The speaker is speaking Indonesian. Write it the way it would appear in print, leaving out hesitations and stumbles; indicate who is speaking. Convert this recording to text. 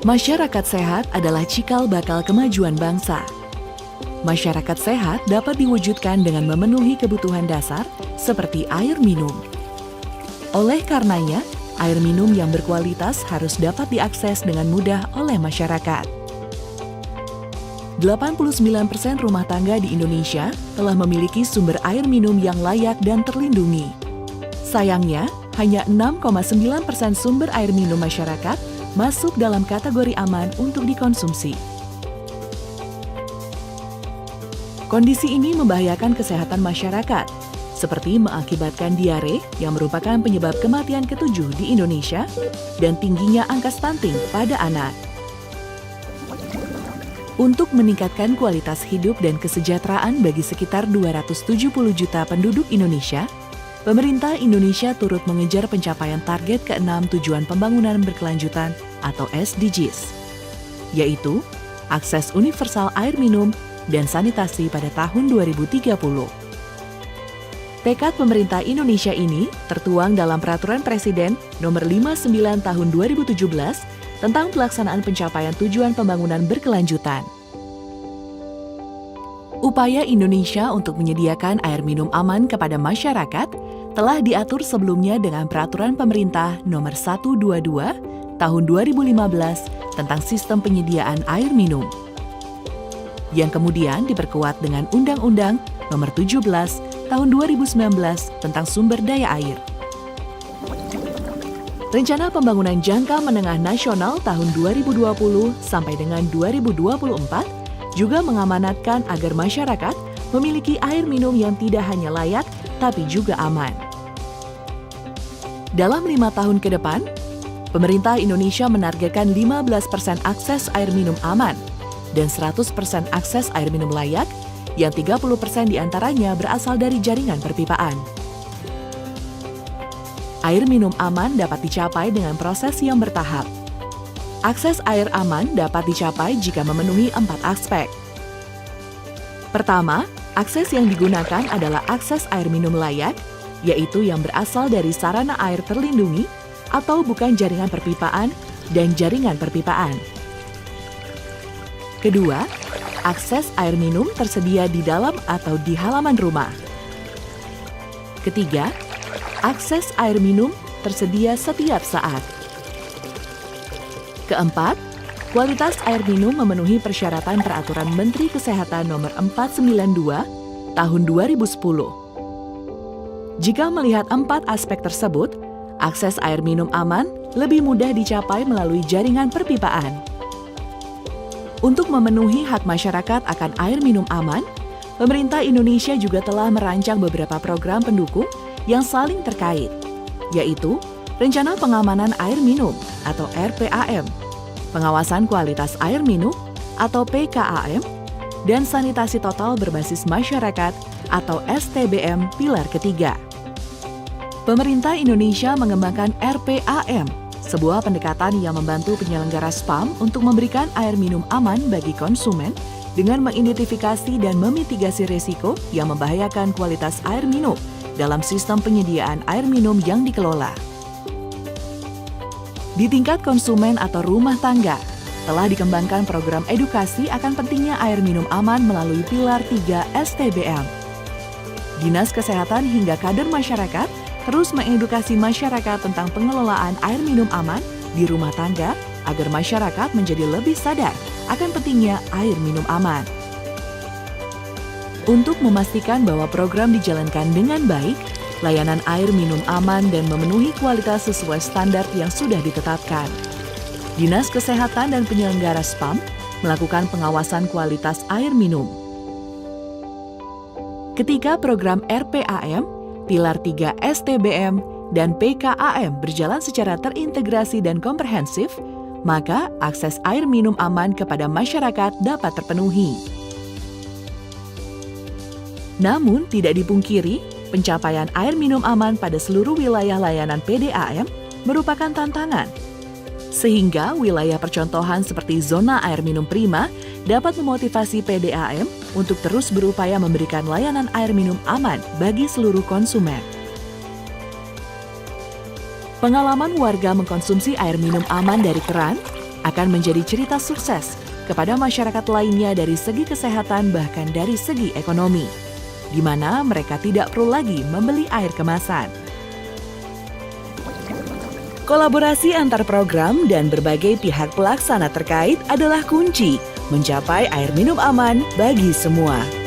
Speaker 1: Masyarakat sehat adalah cikal bakal kemajuan bangsa. Masyarakat sehat dapat diwujudkan dengan memenuhi kebutuhan dasar seperti air minum. Oleh karenanya, air minum yang berkualitas harus dapat diakses dengan mudah oleh masyarakat. 89% rumah tangga di Indonesia telah memiliki sumber air minum yang layak dan terlindungi. Sayangnya, hanya 6,9% sumber air minum masyarakat masuk dalam kategori aman untuk dikonsumsi. Kondisi ini membahayakan kesehatan masyarakat, seperti mengakibatkan diare yang merupakan penyebab kematian ke-7 di Indonesia dan tingginya angka stunting pada anak. Untuk meningkatkan kualitas hidup dan kesejahteraan bagi sekitar 270 juta penduduk Indonesia, pemerintah Indonesia turut mengejar pencapaian target ke-6 Tujuan Pembangunan Berkelanjutan atau SDGs, yaitu akses universal air minum dan sanitasi pada tahun 2030. Tekad pemerintah Indonesia ini tertuang dalam Peraturan Presiden Nomor 59 Tahun 2017 tentang pelaksanaan pencapaian tujuan pembangunan berkelanjutan. Upaya Indonesia untuk menyediakan air minum aman kepada masyarakat telah diatur sebelumnya dengan Peraturan Pemerintah Nomor 122 Tahun 2015 tentang Sistem Penyediaan Air Minum, yang kemudian diperkuat dengan Undang-Undang Nomor 17 Tahun 2019 tentang Sumber Daya Air. Rencana Pembangunan Jangka Menengah Nasional tahun 2020 sampai dengan 2024 juga mengamanatkan agar masyarakat memiliki air minum yang tidak hanya layak, tapi juga aman. Dalam 5 tahun ke depan, pemerintah Indonesia menargetkan 15% akses air minum aman dan 100% akses air minum layak, yang 30% diantaranya berasal dari jaringan perpipaan. Air minum aman dapat dicapai dengan proses yang bertahap. Akses air aman dapat dicapai jika memenuhi 4 aspek. Pertama, akses yang digunakan adalah akses air minum layak, yaitu yang berasal dari sarana air terlindungi atau bukan jaringan perpipaan dan jaringan perpipaan. Kedua, akses air minum tersedia di dalam atau di halaman rumah. Ketiga, akses air minum tersedia setiap saat. Keempat, kualitas air minum memenuhi persyaratan Peraturan Menteri Kesehatan Nomor 492 Tahun 2010. Jika melihat 4 aspek tersebut, akses air minum aman lebih mudah dicapai melalui jaringan perpipaan. Untuk memenuhi hak masyarakat akan air minum aman, pemerintah Indonesia juga telah merancang beberapa program pendukung yang saling terkait, yaitu Rencana Pengamanan Air Minum atau RPAM, Pengawasan Kualitas Air Minum atau PKAM, dan Sanitasi Total Berbasis Masyarakat atau STBM Pilar Ketiga. Pemerintah Indonesia mengembangkan RPAM, sebuah pendekatan yang membantu penyelenggara SPAM untuk memberikan air minum aman bagi konsumen dengan mengidentifikasi dan memitigasi risiko yang membahayakan kualitas air minum dalam sistem penyediaan air minum yang dikelola. Di tingkat konsumen atau rumah tangga, telah dikembangkan program edukasi akan pentingnya air minum aman melalui Pilar 3 STBM. Dinas Kesehatan hingga kader masyarakat terus mengedukasi masyarakat tentang pengelolaan air minum aman di rumah tangga agar masyarakat menjadi lebih sadar akan pentingnya air minum aman. Untuk memastikan bahwa program dijalankan dengan baik, layanan air minum aman dan memenuhi kualitas sesuai standar yang sudah ditetapkan, Dinas Kesehatan dan penyelenggara SPAM melakukan pengawasan kualitas air minum. Ketika program RPAM, Pilar 3 STBM, dan PKAM berjalan secara terintegrasi dan komprehensif, maka akses air minum aman kepada masyarakat dapat terpenuhi. Namun, tidak dipungkiri, pencapaian air minum aman pada seluruh wilayah layanan PDAM merupakan tantangan. Sehingga wilayah percontohan seperti zona air minum prima dapat memotivasi PDAM untuk terus berupaya memberikan layanan air minum aman bagi seluruh konsumen. Pengalaman warga mengkonsumsi air minum aman dari keran akan menjadi cerita sukses kepada masyarakat lainnya dari segi kesehatan bahkan dari segi ekonomi, di mana mereka tidak perlu lagi membeli air kemasan. Kolaborasi antar program dan berbagai pihak pelaksana terkait adalah kunci mencapai air minum aman bagi semua.